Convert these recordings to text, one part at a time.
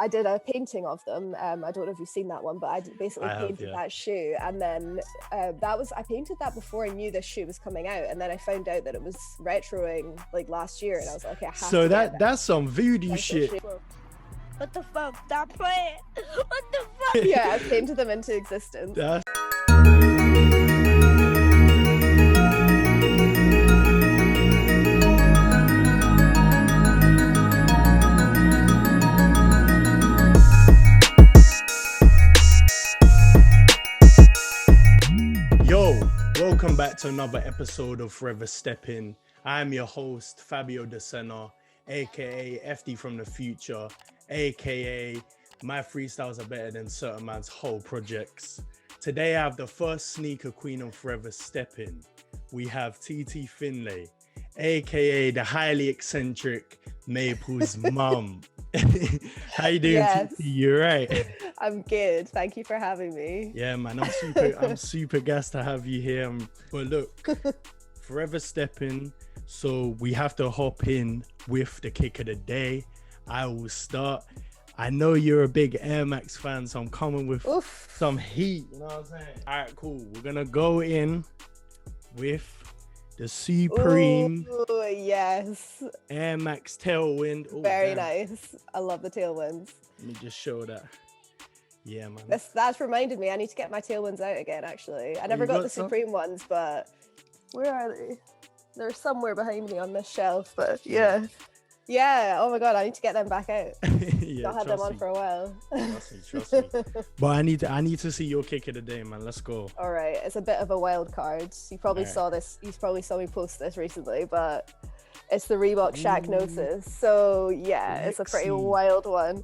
I did a painting of them. I don't know if you've seen that one, but I basically painted that shoe, and then I painted that before I knew this shoe was coming out, and then I found out that it was retroing like last year, and I was like, okay, I have to get that's some voodoo shit. What the fuck? Stop playing. What the fuck? Yeah, I painted them into existence. Welcome back to another episode of Forever Steppin. I'm your host, Fabio De Senna, aka FD from the future, aka my freestyles are better than certain man's whole projects. Today I have the first sneaker queen of Forever Steppin. We have TITI Finlay, aka the highly eccentric Maple's mum. How you doing, TITI? You right? I'm good. Thank you for having me. Yeah, man, I'm super gassed to have you here. But look, Forever Steppin', so we have to hop in with the kick of the day. I will start. I know you're a big Air Max fan, so I'm coming with some heat. You know what I'm saying? All right, cool. We're gonna go in with the Supreme. Oh yes. Air Max Tailwind. Ooh, very damn. Nice. I love the tailwinds. Let me just show that. Yeah, man. That's reminded me. I need to get my tailwinds out again. Actually, I never got the Supreme ones, but where are they? They're somewhere behind me on this shelf. But yeah. Oh my god, I need to get them back out. Yeah, I've had them on for a while. Trust me. But I need to see your kick of the day, man. Let's go. All right, it's a bit of a wild card. You probably saw this. You probably saw me post this recently, but it's the Reebok Gnosis. So yeah, it's a pretty wild one.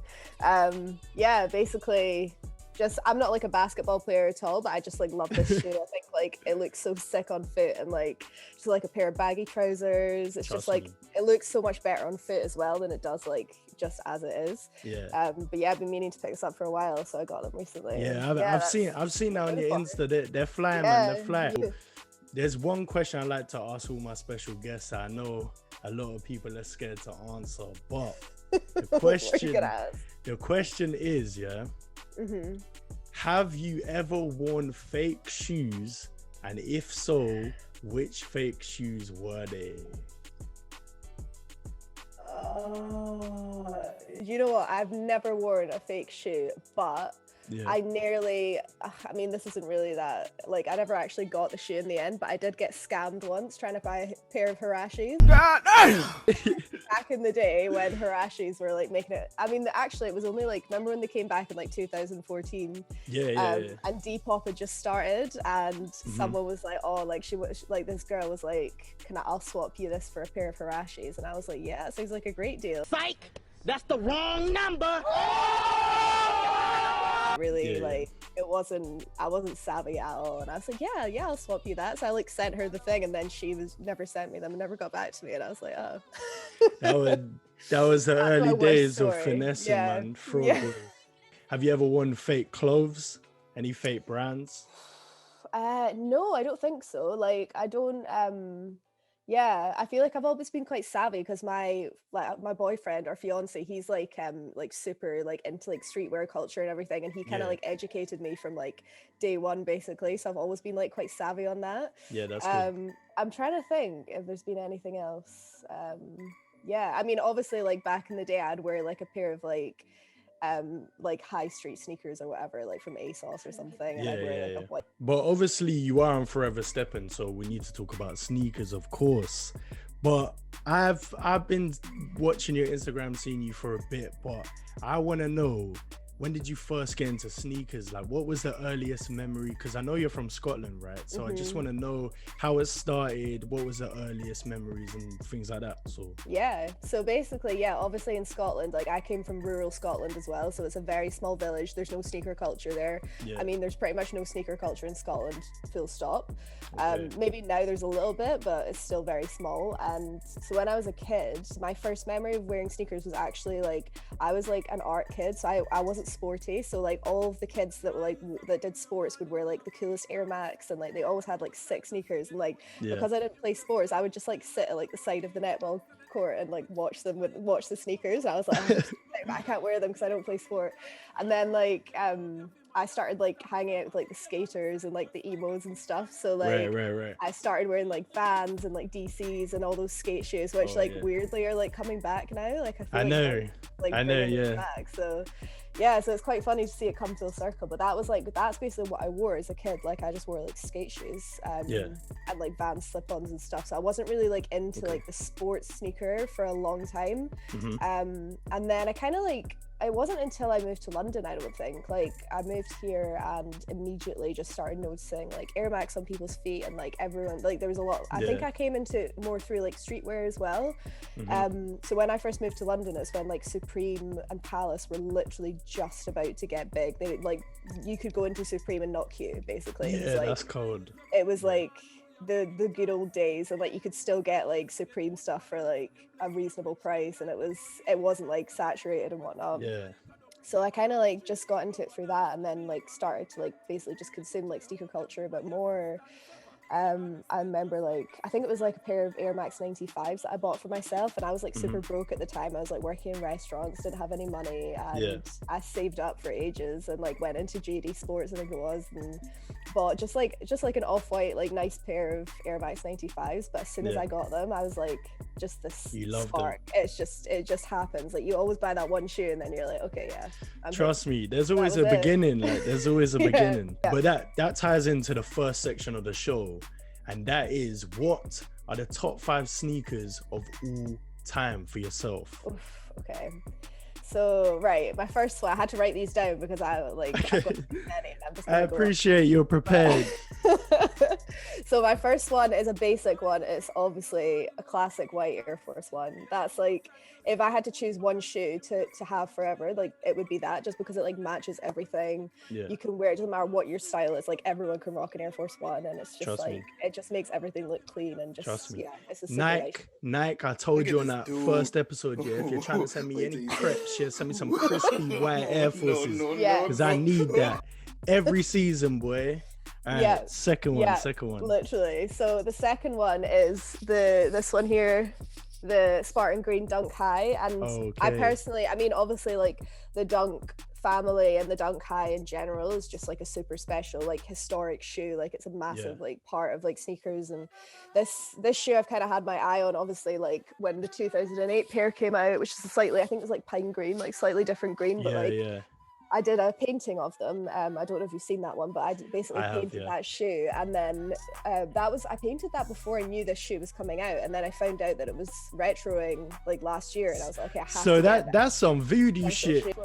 Basically, just I'm not like a basketball player at all, but I just like love this shoe. I think like it looks so sick on foot, and like just like a pair of baggy trousers. It's just like it looks so much better on foot as well than it does like just as it is. Yeah. But yeah, I've been meaning to pick this up for a while, so I got them recently. Yeah, I've seen that on your Insta. They're flying, man. They're flying. There's one question I like to ask all my special guests. I know a lot of people are scared to answer, but the question is, have you ever worn fake shoes? And if so, which fake shoes were they? You know what? I've never worn a fake shoe, but I this isn't really that, like, I never actually got the shoe in the end, but I did get scammed once trying to buy a pair of Hirashis. Back in the day when Hirashis were like making it, actually it was only like, remember when they came back in like 2014? And Depop had just started, and someone was like, this girl was like, I'll swap you this for a pair of Hirashis, and I was like, yeah, it sounds like a great deal. Psych! That's the wrong number! Really, like, I wasn't savvy at all, and I was like, yeah, I'll swap you that. So I like sent her the thing, and then she never sent me them and never got back to me, and I was like, oh. that was the early days of finessing, man. Fraud. Have you ever worn fake clothes? Any fake brands? No, I don't think so. Like, I don't I feel like I've always been quite savvy because my boyfriend or fiance, he's like super like into like streetwear culture and everything, and he kind of like educated me from like day one basically, so I've always been like quite savvy on that. That's good. I'm trying to think if there's been anything else. Obviously like back in the day I'd wear like a pair of like high street sneakers or whatever, like from ASOS or something, and I'd wear like a white. But obviously you are on Forever Steppin', so we need to talk about sneakers, of course. But I've been watching your Instagram, seeing you for a bit, but I want to know, when did you first get into sneakers? Like, what was the earliest memory? Because I know you're from Scotland, right? So I just want to know how it started. What was the earliest memories and things like that? So basically, obviously in Scotland, like I came from rural Scotland as well, so it's a very small village. There's no sneaker culture there. There's pretty much no sneaker culture in Scotland, full stop. Maybe now there's a little bit, but it's still very small. And so when I was a kid, my first memory of wearing sneakers was actually like, I was like an art kid, so I wasn't sporty, so like all of the kids that were like that did sports would wear like the coolest Air Max, and like they always had like sick sneakers, and like because I didn't play sports, I would just like sit at like the side of the netball court and like watch the sneakers, and I was like, but I can't wear them because I don't play sport. And then like I started like hanging out with like the skaters and like the emos and stuff. So like right. I started wearing like Vans and like DCs and all those skate shoes, which weirdly are like coming back now. Like I feel I know, yeah. Back. So yeah, so it's quite funny to see it come full circle. But that's basically what I wore as a kid. Like I just wore like skate shoes and like Vans slip-ons and stuff. So I wasn't really like into like the sports sneaker for a long time. And then I kind of like, it wasn't until I moved to London, I don't think. Like I moved here and immediately just started noticing like Air Max on people's feet, and like everyone, like there was a lot. I think I came into more through like streetwear as well. So when I first moved to London, it's when like Supreme and Palace were literally just about to get big. They like, you could go into Supreme and not queue basically. Yeah, it was, like, that's cold. It was like the good old days, and like you could still get like Supreme stuff for like a reasonable price, and it wasn't like saturated and whatnot. So I kind of like just got into it through that, and then like started to like basically just consume like sneaker culture a bit more. I remember like, I think it was like a pair of Air Max 95s that I bought for myself, and I was like super broke at the time. I was like working in restaurants, didn't have any money, and I saved up for ages and like went into JD Sports, I think it was, and bought just like an off-white like nice pair of Air Max 95s. But as soon as I got them, I was like, just this spark. It just happens. Like you always buy that one shoe and then you're like, okay, trust me, there's always a beginning. Like there's always a beginning. But that ties into the first section of the show, and that is, what are the top 5 sneakers of all time for yourself? Oof, okay. So, right, my first one, I had to write these down because I like, I've got many. I appreciate you're prepared. So my first one is a basic one. It's obviously a classic white Air Force One. That's like, if I had to choose one shoe to have forever, like it would be that, just because it like matches everything. You can wear it, doesn't matter what your style is, like everyone can rock an Air Force One, and it's just it just makes everything look clean and just it's a Nike, I told you on that first episode, if you're trying to send me any crepes, send me some crispy white Air Forces, because I need that every season, boy. Second one. Literally. So the second one is this one here, the Spartan Green Dunk High. And I personally, I mean, obviously like the Dunk family and the Dunk High in general is just like a super special, like historic shoe. Like it's a massive like part of like sneakers. And this shoe I've kind of had my eye on, obviously, like when the 2008 pair came out, which is slightly, I think it was like pine green, like slightly different green, but I did a painting of them. I don't know if you've seen that one, but I basically painted that shoe, and then I painted that before I knew this shoe was coming out, and then I found out that it was retroing like last year, and I was like, okay, I have to get that's some voodoo shit.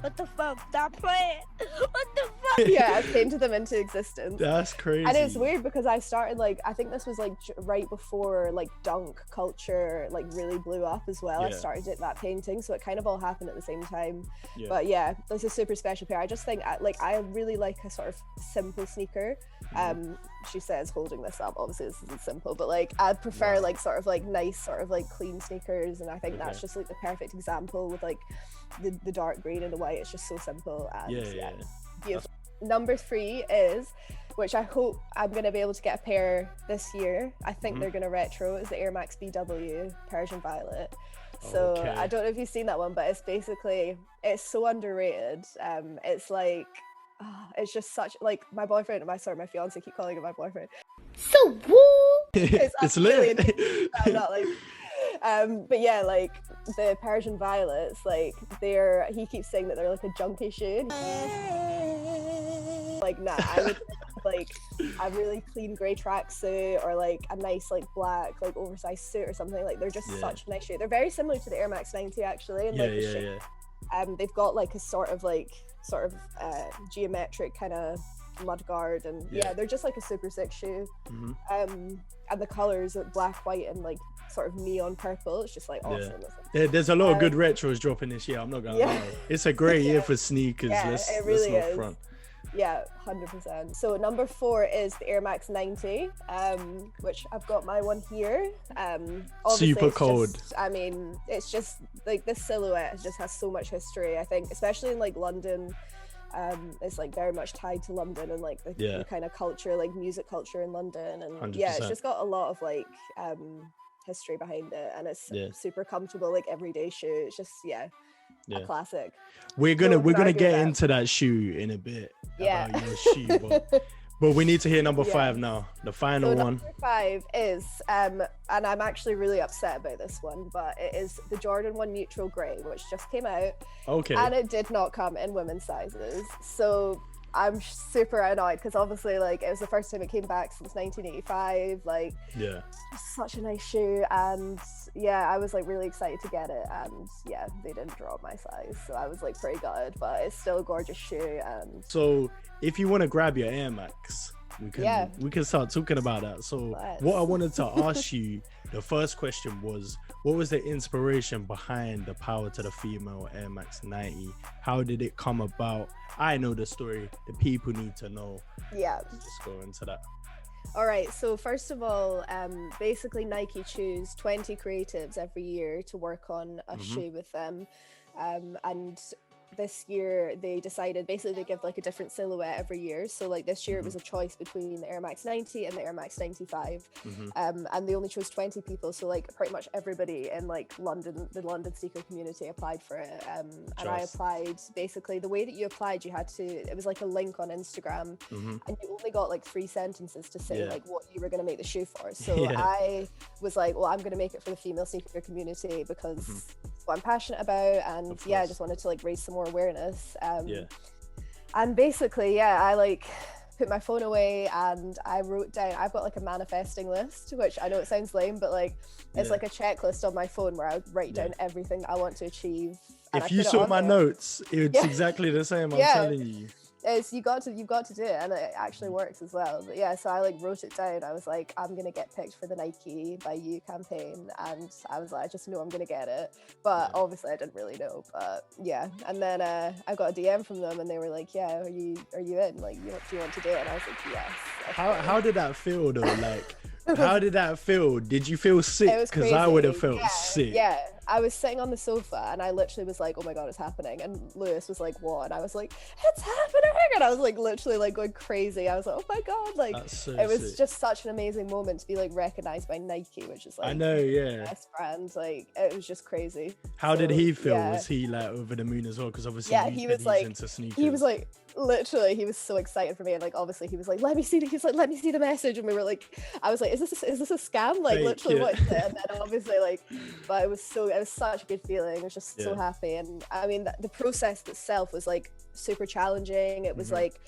What the fuck? Stop playing. What the fuck? Yeah, I painted them into existence. That's crazy. And it's weird because I started like, I think this was like right before like dunk culture like really blew up as well. I started that painting, so it kind of all happened at the same time. But yeah, this is a super special pair. I just think I really like a sort of simple sneaker. She says holding this up, obviously this isn't simple, but like I prefer like sort of like nice sort of like clean sneakers, and I think that's just like the perfect example with like the dark green and the white. It's just so simple and beautiful. Number 3 is, which I hope I'm going to be able to get a pair this year, I think they're going to retro, is the Air Max BW Persian Violet. So I don't know if you've seen that one, but it's basically, it's so underrated. It's like, it's just such, like my fiance, keep calling him my boyfriend. So woo! It's lit. I'm not like, but yeah, like the Persian Violets, like he keeps saying that they're like a junkie shoe. Like nah, I would like a really clean grey tracksuit, or like a nice like black like oversized suit or something. Like they're just such a nice shoe. They're very similar to the Air Max 90 actually, and the shape. They've got like a sort of geometric kind of mudguard, and they're just like a super sick shoe. And the colors are black, white, and like sort of neon purple. It's just like awesome. There's a lot of good retros dropping this year, I'm not gonna lie. It's a great year for sneakers. It really is. Yeah, 100%. So number 4 is the Air Max 90, which I've got my one here. Super cold. I mean, it's just like this silhouette just has so much history, I think, especially in like London. It's like very much tied to London and like the kind of culture, like music culture in London, and 100%. It's just got a lot of like history behind it, and it's super comfortable, like everyday shoe. It's just Yeah. a classic. We're gonna No one can argue get that. into that shoe in a bit. Yeah. About your shoe, but we need to hear number 5 now. The final So one. number 5 is, and I'm actually really upset about this one, but it is the Jordan 1 Neutral Grey, which just came out. Okay. And it did not come in women's sizes. So I'm super annoyed because obviously, like, it was the first time it came back since 1985. Like, yeah, such a nice shoe, and yeah, I was like really excited to get it, and yeah, they didn't drop my size, so I was like pretty gutted, but it's still a gorgeous shoe. And so if you want to grab your Air Max, we can start talking about that. So what I wanted to ask you, the first question was, what was the inspiration behind the Power to the Female Air Max 90? How did it come about? I know the story, the people need to know. Yeah, just go into that. All right, so first of all, basically Nike choose 20 creatives every year to work on a shoe with them, and this year they decided basically they give like a different silhouette every year. So like this year it was a choice between the Air Max 90 and the Air Max 95, and they only chose 20 people, so like pretty much everybody in like London, the London sneaker community applied for it, and I applied. Basically the way that you applied, you had to, it was like a link on Instagram, and you only got like 3 sentences to say like what you were going to make the shoe for. So I was like, well, I'm going to make it for the female sneaker community because it's what I'm passionate about, and I just wanted to like raise some more awareness. And basically I like put my phone away and I wrote down, I've got like a manifesting list, which I know it sounds lame, but like it's like a checklist on my phone where I write down everything I want to achieve. If you saw my notes, it's exactly the same. I'm telling you. You've got to do it, and it actually works as well. But yeah, so I like wrote it down. I was like, I'm gonna get picked for the Nike by You campaign, and I was like, I just know I'm gonna get it. But obviously I didn't really know. But yeah, and then I got a DM from them, and they were like, yeah, are you in? Like, do you want to do it? And I was like, yes. How did that feel though? Like, how did that feel? Did you feel sick? Because I would have felt sick. Yeah, I was sitting on the sofa and I literally was like, oh my god, it's happening. And Lewis was like, what? And I was like, it's happening. And I was like literally like going crazy. I was like, oh my god, like it was just such an amazing moment to be like recognized by Nike, which is like, I know, the best brand. Like, it was just crazy. How did he feel? Was he like over the moon as well? Because obviously he was like into sneakers. He was like, literally, he was so excited for me, and like obviously he was like, let me see the message, and we were like, I was like, is this a scam? Like, literally, what is it? And then obviously like, but it was such a good feeling. I was just so happy. And I mean, the process itself was like super challenging. It was like,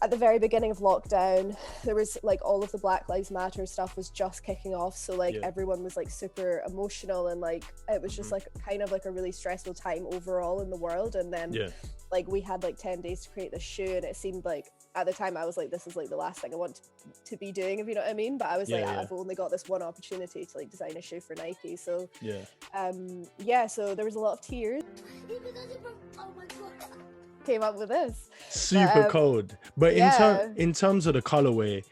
at the very beginning of lockdown, there was like all of the Black Lives Matter stuff was just kicking off, so like everyone was like super emotional, and like it was just like kind of like a really stressful time overall in the world. And then like we had like 10 days to create this shoe, and it seemed like at the time I was like, this is like the last thing I want to be doing, if you know what I mean. But I was I've only got this one opportunity to like design a shoe for Nike, so so there was a lot of tears. Oh my god. Came up with this super cold, but in terms of the colorway,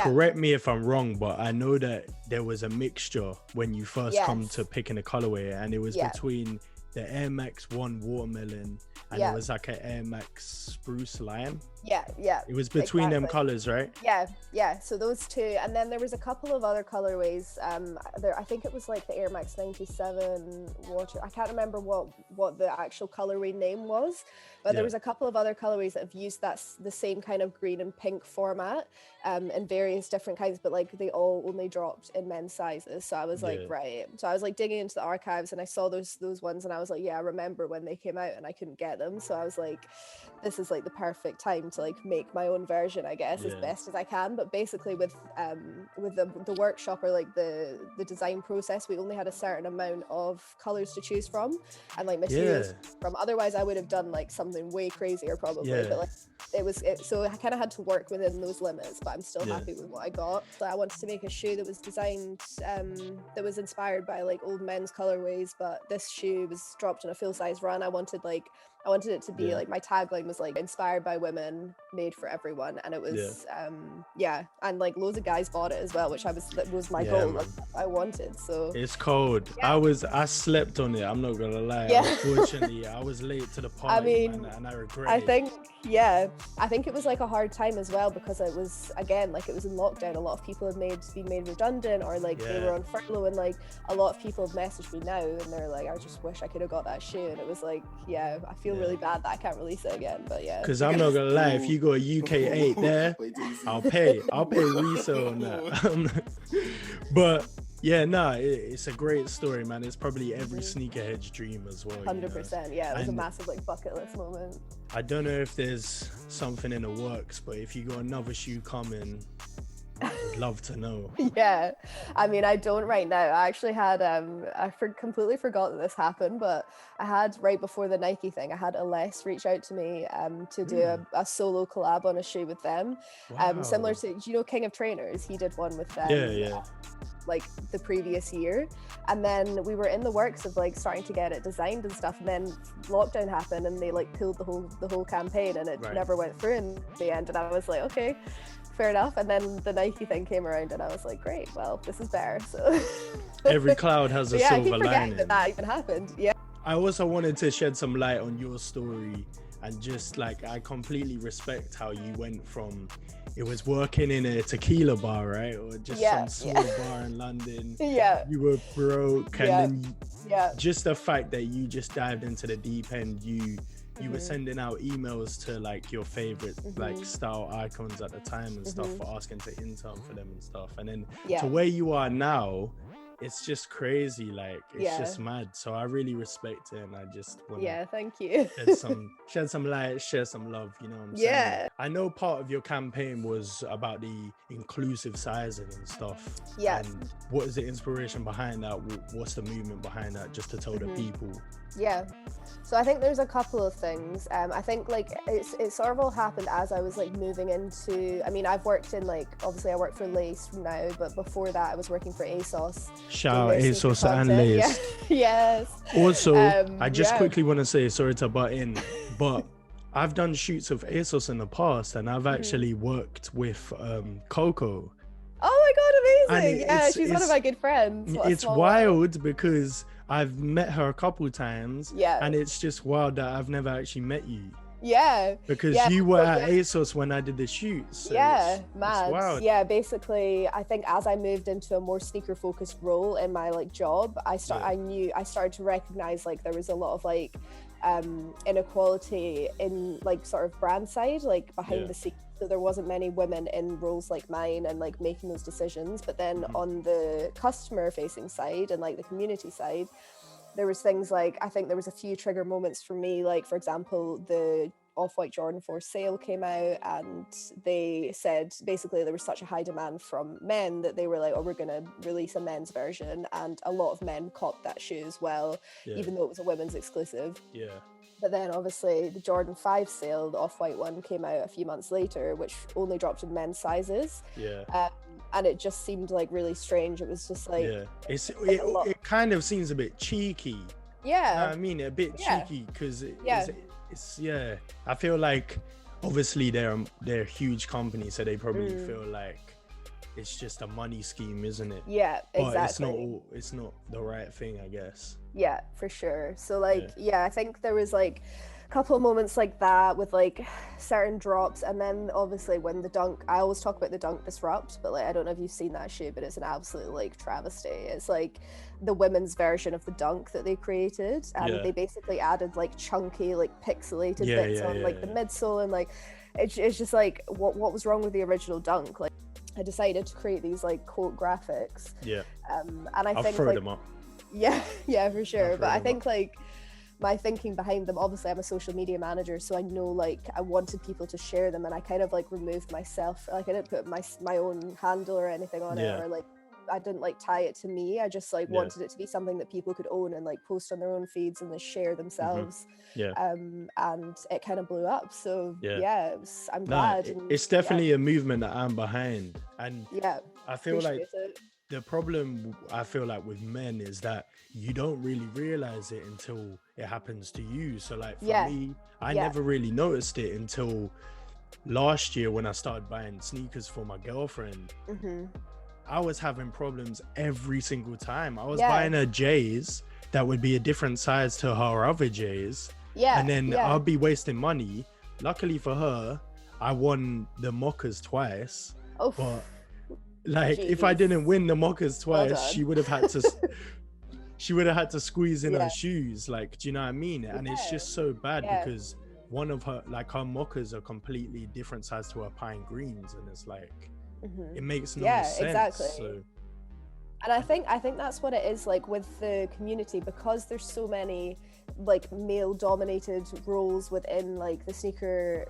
correct me if I'm wrong, but I know that there was a mixture when you first come to picking a colorway, and it was between the Air Max 1 Watermelon and it was like an Air Max Spruce Lime. It was between them colors, right? So those two, and then there was a couple of other colorways. I think it was like the Air Max 97 water. I can't remember what the actual colorway name was, but there was a couple of other colorways that have used the same kind of green and pink format in various different kinds, but like they all only dropped in men's sizes. So I was like, right. So I was like digging into the archives, and I saw those ones, and I was like, yeah, I remember when they came out and I couldn't get them. So I was like, this is like the perfect time to like make my own version, I guess, as best as I can. But basically with the workshop, or like the design process, we only had a certain amount of colors to choose from and like materials from. Otherwise I would have done like something way crazier probably, but like so I kind of had to work within those limits, but I'm still happy with what I got. So I wanted to make a shoe that was designed that was inspired by like old men's colorways, but this shoe was dropped in a full-size run. I wanted like I wanted it to be like, my tagline was like inspired by women, made for everyone, and it was and like loads of guys bought it as well, which that was my goal. Like, I wanted. So it's cold. I slept on it, I'm not gonna lie. Unfortunately, I was late to the party, and I regret it. I think it was like a hard time as well, because it was, again, like it was in lockdown. A lot of people had been made redundant, or like they were on furlough, and like a lot of people have messaged me now and they're like, I just wish I could have got that shoe. And it was like, I feel really bad that I can't release it again, but because I'm not gonna lie, if you got a UK 8 there, I'll pay resale on that. But it's a great story, man. It's probably every sneakerhead's dream as well. 100%. It was a massive like bucket list moment. I don't know if there's something in the works, but if you got another shoe coming, I'd love to know. I mean, I don't right now. I actually had completely forgot that this happened, but I had, right before the Nike thing, I had Aless reach out to me to do a solo collab on a shoe with them. Similar to, King of Trainers, he did one with them like the previous year, and then we were in the works of like starting to get it designed and stuff, and then lockdown happened and they like pulled the whole campaign, and it never went through in the end. And I was like, okay, fair enough. And then the Nike thing came around and I was like, great, well, this is better. So every cloud has a silver lining. That even happened. I also wanted to shed some light on your story, and just like, I completely respect how you went from, it was working in a tequila bar, right? Or just some small bar in London. You were broke, and then just the fact that you just dived into the deep end, you were sending out emails to like your favorite like style icons at the time and stuff, for asking to intern for them and stuff, and then to where you are now, it's just crazy. Like, it's just mad. So I really respect it, and I just want to thank you. shed some light, share some love, you know what I'm saying? I know part of your campaign was about the inclusive sizing and stuff. And what is the inspiration behind that? What's the movement behind that, just to tell the people? So I think there's a couple of things. I think like it sort of all happened as I was like moving into, I mean, I've worked in like, obviously I work for Lace now, but before that I was working for ASOS. Shout out ASOS and Lace. Also, I just quickly want to say, sorry to butt in, but I've done shoots of ASOS in the past, and I've actually worked with Coco. Oh my god, amazing. She's one of my good friends. It's wild because I've met her a couple times, and it's just wild that I've never actually met you. Because you were at ASOS when I did the shoots. So mad. It's wild. Basically, I think as I moved into a more sneaker focused role in my like job, I started to recognize like there was a lot of like inequality in like sort of brand side, like behind the scenes. So there wasn't many women in roles like mine and like making those decisions. But then on the customer facing side and like the community side, there was things like, I think there was a few trigger moments for me, like for example, the Off-White Jordan 4 sale came out, and they said basically there was such a high demand from men that they were like, oh, we're going to release a men's version, and a lot of men copped that shoe as well, even though it was a women's exclusive. But then obviously the Jordan 5 sale, the Off-White one, came out a few months later, which only dropped in men's sizes. And it just seemed like really strange. It was just like... It kind of seems a bit cheeky. I mean, a bit cheeky, because it's I feel like obviously they're a huge company, so they probably feel like it's just a money scheme, isn't it? Exactly. But it's not the right thing, I guess. For sure. So like I think there was like a couple of moments like that with like certain drops, and then obviously when the Dunk, I always talk about the Dunk Disrupt, but like I don't know if you've seen that shoe, but it's an absolute like travesty. It's like the women's version of the Dunk that they created, and they basically added like chunky like pixelated bits on like the midsole, and like it's just like what was wrong with the original Dunk? Like I decided to create these like quote graphics, and I'll think throw like, them up. For sure. But I think like my thinking behind them, obviously I'm a social media manager, so I know like I wanted people to share them, and I kind of like removed myself, like I didn't put my own handle or anything on it, or like I didn't like tie it to me. I just like wanted it to be something that people could own and like post on their own feeds and then share themselves. And it kind of blew up. So I'm glad. It's definitely a movement that I'm behind, and I feel like the problem I feel like with men is that you don't really realize it until it happens to you. So like for me, I never really noticed it until last year when I started buying sneakers for my girlfriend. I was having problems every single time. I was buying her J's that would be a different size to her other J's. And then I'll be wasting money. Luckily for her, I won the mockers twice. But like, if I didn't win the mockers twice, she would have had to squeeze in her shoes. Like, do you know what I mean? And it's just so bad because one of her, like, her mockers are completely different size to her pine greens, and it's like it makes no sense. Exactly. So, and I think that's what it is, like, with the community, because there's so many like male dominated roles within like the sneaker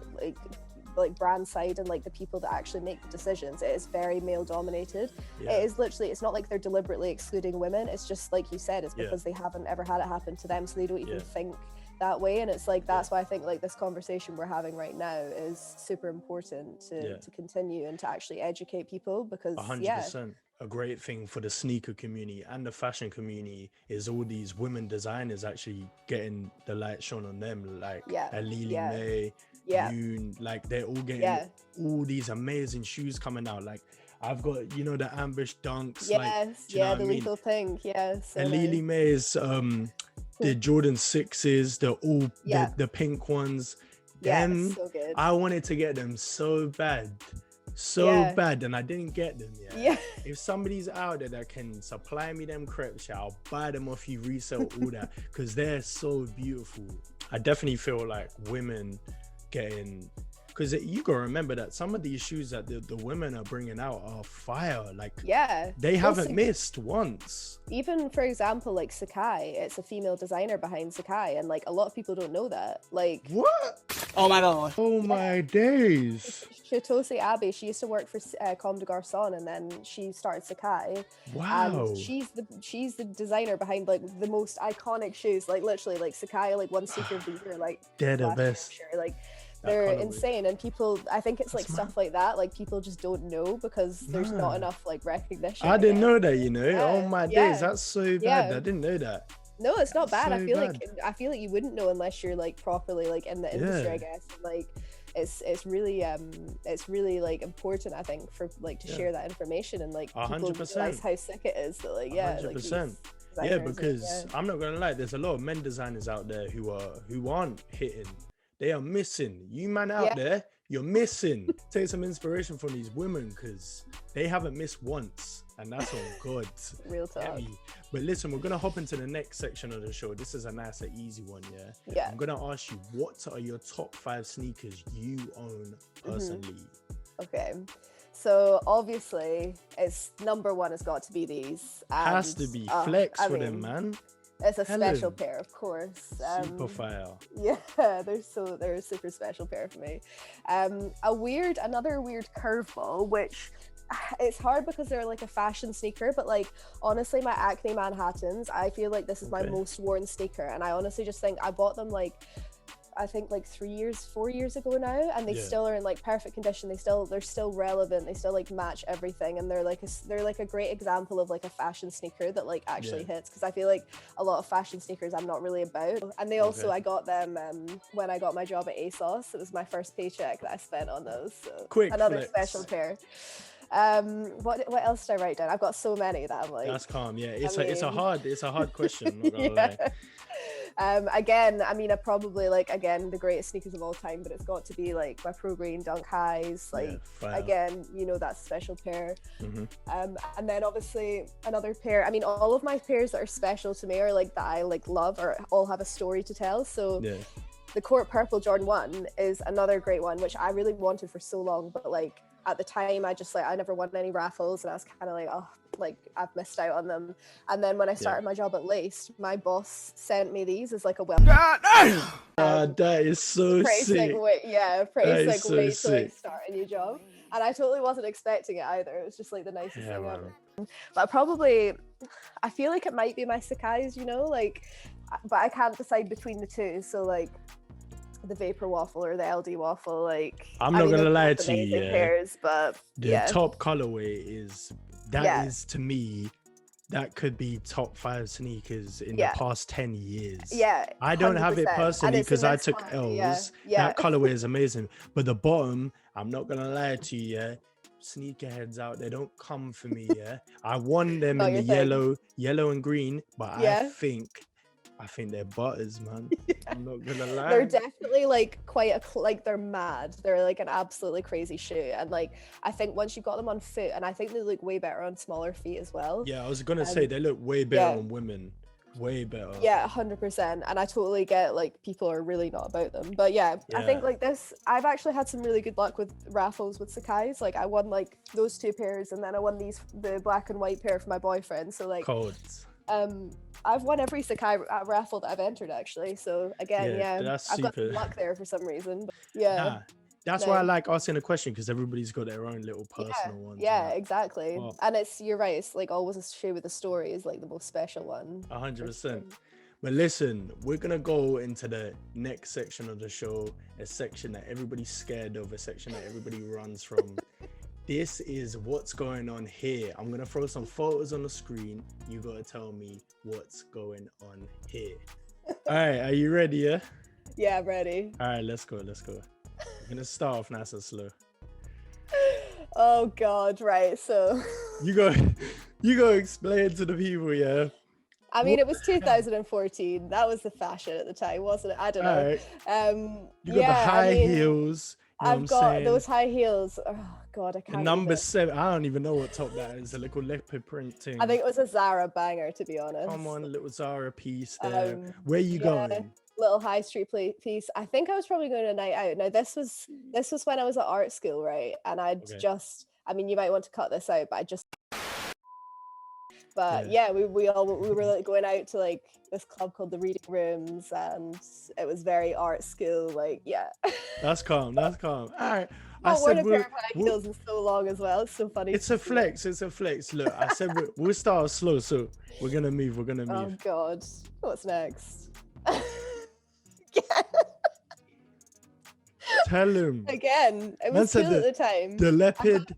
like brand side, and like the people that actually make the decisions. It is very male dominated. It is literally, it's not like they're deliberately excluding women. It's just like you said, it's because they haven't ever had it happen to them, so they don't even think that way. And it's like, that's why I think like this conversation we're having right now is super important to continue and to actually educate people, because 100%. A great thing for the sneaker community and the fashion community is all these women designers actually getting the light shone on them, like Lily May, Yoon, like they're all getting all these amazing shoes coming out. Like I've got, you know, the ambush dunks, the lethal pink, so and Lily May's the Jordan 6s, the pink ones. Them, so good. I wanted to get them so bad, bad, and I didn't get them yet. If somebody's out there that can supply me them crepes, I'll buy them off you, resell all that, because they're so beautiful. I definitely feel like women getting, because you gotta remember that some of these shoes that the women are bringing out are fire. Like they haven't missed once. Even for example, like Sakai, it's a female designer behind Sakai, and like a lot of people don't know that. Like, what? Oh my god. Oh my days. Shitose Abe, she used to work for Comme des Garçons, and then she started Sakai. Wow. And she's the designer behind like the most iconic shoes. Like literally, like Sakai, like one sneaker of the year. Like they're the best. Like they're insane, and people, I think it's like stuff like that, like people just don't know because there's not enough like recognition. I didn't know that, you know. Oh my days, that's so bad. I didn't know that. No, it's not bad. So I feel like you wouldn't know unless you're like properly like in the industry, I guess. And, like it's really like important, I think, for like to share that information, and like 100%. people realize how sick it is that like 100%. Because I'm not gonna lie, there's a lot of men designers out there who aren't hitting. They are missing. You man out there, you're missing. Take some inspiration from these women, because they haven't missed once, and that's on God. Real talk. But listen, we're gonna hop into the next section of the show. This is a nice and easy one, I'm gonna ask you, what are your top 5 sneakers you own personally? Okay, so obviously it's number one has got to be these. And, has to be flex for them, man. It's a special pair, of course. Super fire. Yeah, they're a super special pair for me. Another weird curveball, which it's hard because they're like a fashion sneaker, but like honestly, my Acne Manhattans, I feel like this is my most worn sneaker, and I honestly just think I bought them like, I think like 4 years ago now, and they still are in like perfect condition. They're still relevant. They still like match everything, and they're like a great example of like a fashion sneaker that like actually hits, because I feel like a lot of fashion sneakers I'm not really about. And they also, I got them when I got my job at ASOS. It was my first paycheck that I spent on those. So quick another flex. Special pair. What else did I write down? I've got so many that I'm like, that's calm. It's a hard question, I'm not gonna lie. Again, I mean, I probably like, again, the greatest sneakers of all time, but it's got to be like my Pro Green Dunk Highs, like again, you know, that special pair. And then obviously another pair, I mean, all of my pairs that are special to me, or like that I like love, or all have a story to tell. So the Court Purple Jordan 1 is another great one, which I really wanted for so long, but like at the time I never won any raffles, and I was kind of like, oh, like I've missed out on them. And then when I started my job at Laced, my boss sent me these as like a welcome. That is so sick. Pretty sick way to like start a new job. And I totally wasn't expecting it either. It was just like the nicest thing ever. But probably, I feel like it might be my Sakai's, you know, like, but I can't decide between the two. So like the Vapor Waffle or the LD Waffle, like, I'm not gonna lie to you, pairs, but the top colorway is that is to me, that could be top 5 sneakers in the past 10 years. Yeah, I don't have it 100%. personally because I took quality. L's. That colorway is amazing, but the bottom, I'm not gonna lie to you, sneakerheads out there, don't come for me. I won them in the yellow and green, but I think they're butters, man. I'm not gonna lie. They're definitely like like they're mad. They're like an absolutely crazy shoe, and like I think once you got them on foot, and I think they look way better on smaller feet as well. Yeah, I was gonna say they look way better on women. Way better. Yeah, 100%. And I totally get like people are really not about them, but I think like this, I've actually had some really good luck with raffles with Sakai's. Like I won like those 2 pairs, and then I won the black and white pair for my boyfriend. So like I've won every Sakai raffle that I've entered actually. So again, I've got some luck there for some reason. But that's why I like asking a question, because everybody's got their own little personal ones. Yeah, exactly. Well, and you're right. It's like always a shoe with a story is like the most special one. 100%. But listen, we're gonna go into the next section of the show, a section that everybody's scared of, a section that everybody runs from. This is what's going on here. I'm gonna throw some photos on the screen. You gotta tell me what's going on here. All right, are you ready? Yeah, I'm ready. All right, let's go. I'm gonna start off nice and slow. Oh God, right. So you go explain to the people, I mean, it was 2014. That was the fashion at the time, wasn't it? I don't know. Right. You got the high heels. I've got those high heels. Oh God, I can't. Number 7. I don't even know what top that is. A little leopard print thing. I think it was a Zara banger, to be honest. Come on, a little Zara piece there. Where you going? Little high street piece. I think I was probably going to a night out. Now this was when I was at art school, right? And I'd I mean, you might want to cut this out, but we were like going out to like this club called the Reading Rooms, and it was very art school, like That's calm. All right. I've worn a pair of high heels in so long as well. It's so funny. It's a flex. Look, I said we'll start slow, so we're gonna move. Oh God, what's next? Tell him again. It was cool at the time. The leopard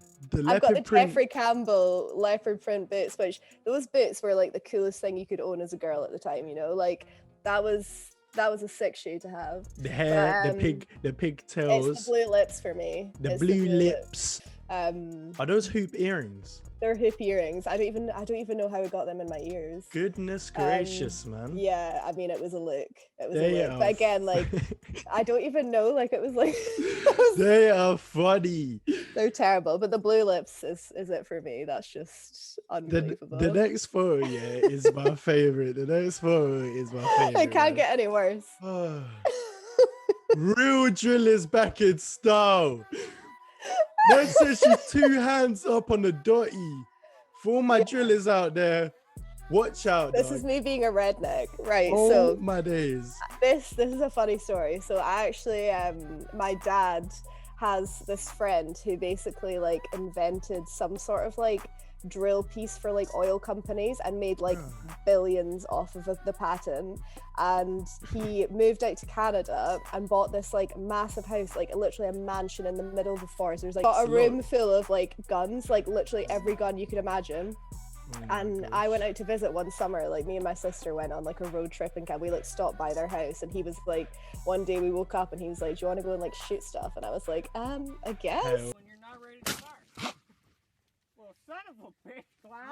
I've got the print. Jeffrey Campbell leopard print boots, which those boots were like the coolest thing you could own as a girl at the time. You know, like that was a sick shoe to have. The hair, the pigtails. It's the blue lips for me. The blue lips. Are those hoop earrings? They're hoop earrings. I don't even know how I got them in my ears. Goodness gracious, man. Yeah, I mean it was a look. But again, like I don't even know. Like it was like they are funny. They're terrible. But the blue lips is it for me. That's just unbelievable. The next photo, is my favorite. I can't get any worse. Real drill is back in style. Man says she's 2 hands up on the dotty. For all my drillers out there, watch out. This is me being a redneck, right? Oh, so my days. This is a funny story. So I actually, my dad has this friend who basically like invented some sort of like drill piece for like oil companies and made like billions off of the patent. And he moved out to Canada and bought this like massive house, like literally a mansion in the middle of the forest. There's like a room full of like guns, like literally every gun you could imagine. And I went out to visit one summer, like me and my sister went on like a road trip, and we like stopped by their house, and he was like, one day we woke up and he was like, do you want to go and like shoot stuff? And I was like, I guess. When you're not ready to start. Well, son of a bitch.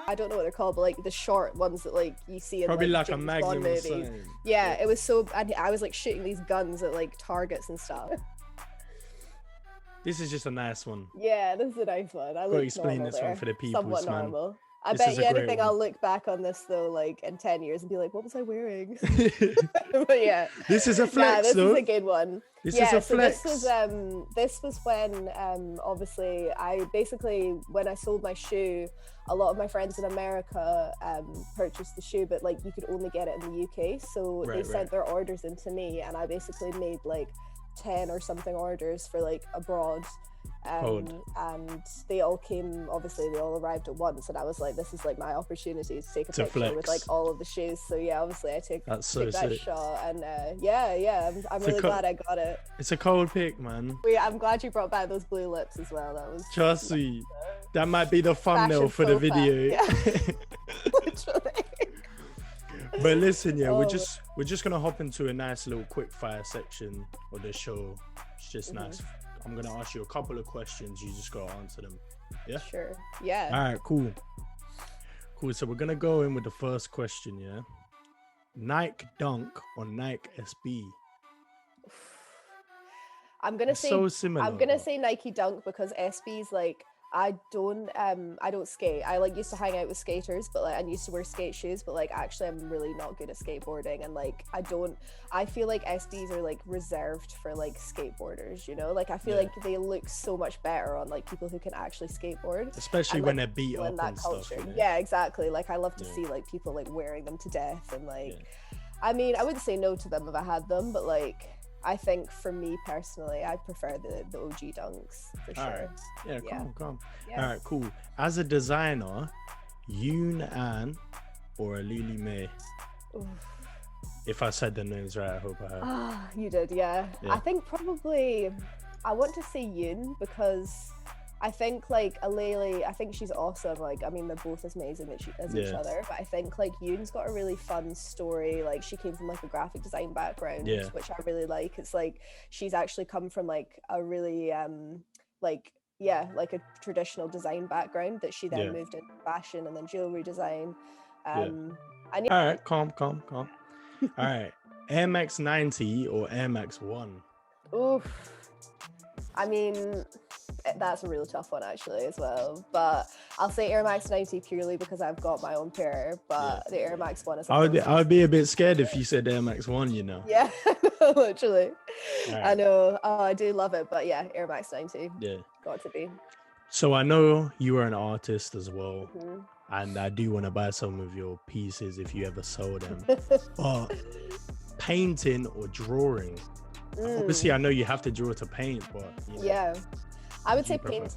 I don't know what they're called, but like the short ones that like you see in probably like James a Magnum Bond or something. Yeah, it was so, and I was like shooting these guns at like targets and stuff. This is just a nice one. Yeah, this is a nice one. I gotta explain this one for the people. Somewhat normal. I This bet is you a great anything one. I'll look back on this though, like in 10 years and be like, what was I wearing? But yeah. This is a flex, this though. is a good one. This is a flex. So this was when obviously when I sold my shoe, a lot of my friends in America purchased the shoe, but like you could only get it in the UK. So they sent their orders in to me, and I basically made like 10 or something orders for like abroad. And they all came, obviously they all arrived at once, and I was like, this is like my opportunity to take a picture with like all of the shoes. So yeah, obviously I took that shot, and I'm really glad I got it. It's a cold pick, man. I'm glad you brought back those blue lips as well. That was Trust me. That might be the thumbnail fashion for the profile. video. Yeah. Literally. But listen, yeah, Oh, we're just gonna hop into a nice little quick fire section of the show. It's just nice. I'm gonna ask you a couple of questions. You just gotta answer them. Yeah. Sure. Yeah. All right. Cool. Cool. So we're gonna go in with the first question. Yeah. Nike Dunk or Nike SB? I'm gonna It's say so similar. I'm gonna but- say Nike Dunk because SB's like I don't skate. I like used to hang out with skaters, but like I used to wear skate shoes, but like actually I'm really not good at skateboarding, and like I feel like SBs are like reserved for like skateboarders, you know? Like I feel like they look so much better on like people who can actually skateboard. Especially and, when like, they're beat up that and culture. stuff. You know? Yeah, exactly. Like I love to see like people like wearing them to death, and like I mean I wouldn't say no to them if I had them, but like I think for me personally, I prefer the OG Dunks for sure. Right. Yeah, Yeah. calm. Yeah. All right, cool. As a designer, Yoon An or Lily May? Oof. If I said the names right, I hope I have. Ah, you did, yeah. I think probably I want to say Yoon because I think like Alele, I think she's awesome. Like, I mean, they're both as amazing as each other, but I think like Yoon's got a really fun story. Like, she came from like a graphic design background, which I really like. It's like she's actually come from like a really like a traditional design background that she then moved into fashion and then jewelry design. And all right, calm. All right, Air Max 90 or Air Max 1? Oof. I mean, that's a real tough one actually as well, but I'll say Air Max 90 purely because I've got my own pair, but the Air Max 1 is I would be a bit scared if you said Air Max 1, you know. Yeah, literally. Right. I know. Oh, I do love it, but yeah, Air Max 90. Yeah. Got to be. So I know you are an artist as well, and I do want to buy some of your pieces if you ever sell them. But painting or drawing? Obviously, I know you have to draw to paint, but you know, I would say painting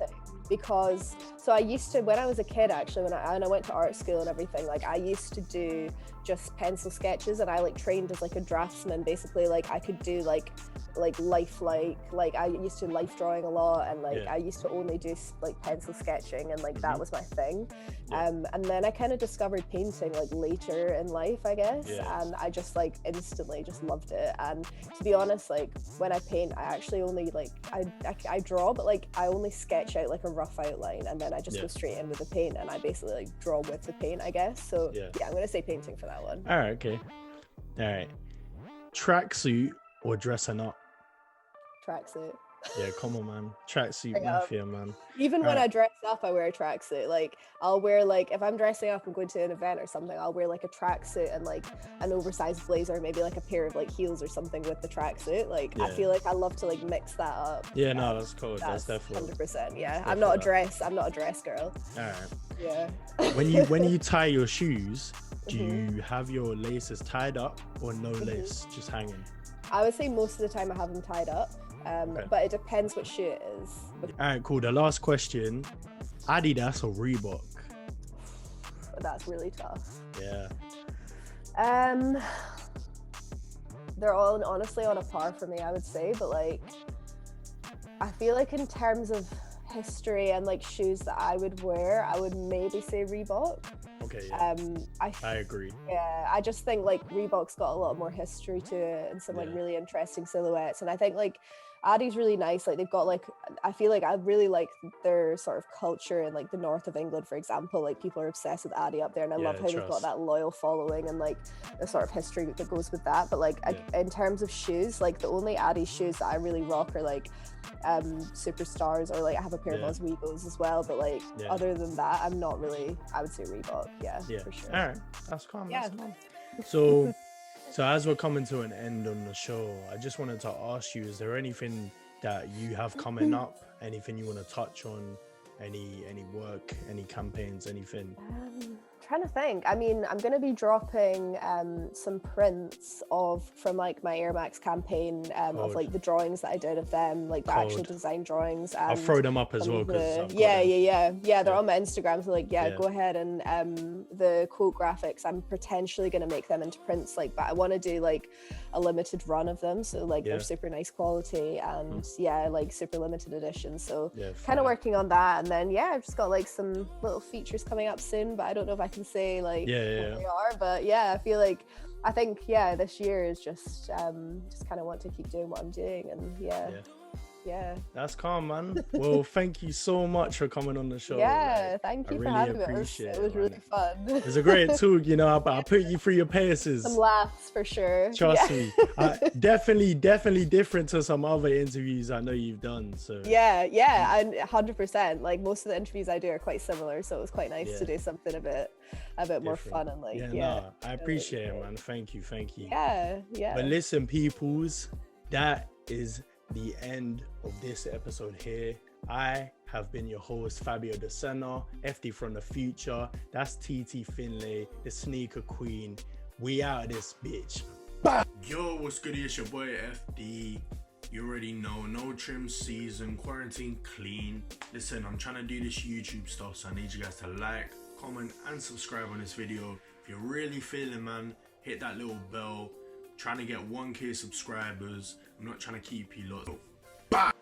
because so I used to when I was a kid actually when I went to art school and everything, like I used to do just pencil sketches, and I like trained as like a draftsman. Basically, like I could do like like I used to life drawing a lot, and like I used to only do like pencil sketching, and like that was my thing. And then I kind of discovered painting like later in life, I guess, and I just like instantly just loved it. And to be honest, like when I paint, I actually only like I draw, but like I only sketch out like a rough outline, and then I just go straight in with the paint, and I basically like draw with the paint, I guess. So I'm gonna say painting for that one. All right, okay. All right, tracksuit or dressing up? Tracksuit. Yeah, come on, man. Tracksuit mafia, man. Even when I dress up, I wear a tracksuit. Like I'll wear like if I'm dressing up and going to an event or something, I'll wear like a tracksuit and like an oversized blazer, maybe like a pair of like heels or something with the tracksuit. Like I feel like I love to like mix that up. Yeah, no, that's cool. That's definitely 100%. Yeah, I'm not a dress girl. All right. Yeah. when you tie your shoes, do you have your laces tied up or no lace, just hanging? I would say most of the time I have them tied up. But it depends what shoe it is. All right, cool. The last question, Adidas or Reebok? That's really tough. Yeah. They're all honestly on a par for me, I would say, but like I feel like in terms of history and like shoes that I would wear, I would maybe say Reebok. Okay. Yeah. I agree. Yeah, I just think like Reebok's got a lot more history to it and some like really interesting silhouettes, and I think like Adi's really nice. Like they've got like I feel like I really like their sort of culture in like the north of England, for example. Like people are obsessed with Adi up there, and I love how they've got that loyal following and like the sort of history that goes with that. But like in terms of shoes, like the only Adi shoes that I really rock are like Superstars, or like I have a pair of Oswegos as well, but like other than that I'm not really. I would say Reebok. Yeah, for sure. All right, that's calm. So as we're coming to an end on the show, I just wanted to ask you, is there anything that you have coming up, anything you want to touch on, any work, any campaigns, anything? trying to think. I mean, I'm going to be dropping some prints from like my Air Max campaign of like the drawings that I did of them, like the actual design drawings. And I'll throw them up as well. They're on my Instagram. So like, go ahead. And the quote graphics, I'm potentially going to make them into prints. Like, but I want to do like a limited run of them. So like they're super nice quality and like super limited edition. So kind of working on that. And then I've just got like some little features coming up soon, but I don't know if I can say like what they are. But I feel like this year is just kind of want to keep doing what I'm doing. And that's calm, man. Well, thank you so much for coming on the show. Thank you for having me. It was really fun. It was a great talk, you know. I put you through your paces. Some laughs for sure. Trust me. Definitely different to some other interviews I know you've done. So and 100%. Like most of the interviews I do are quite similar, so it was quite nice to do something a bit more fun and like I appreciate it, man. Thank you. But listen, peoples, that is the end of this episode here. I have been your host, Fabio De Senna, FD from the future. That's TITI Finlay, the sneaker queen. We out of this bitch. Bye. Yo, what's good? It's your boy FD. You already know, no trim season, quarantine clean. Listen, I'm trying to do this YouTube stuff, so I need you guys to like, comment, and subscribe on this video. If you're really feeling, man, hit that little bell. Trying to get 1K subscribers. I'm not trying to keep you lot. Bye.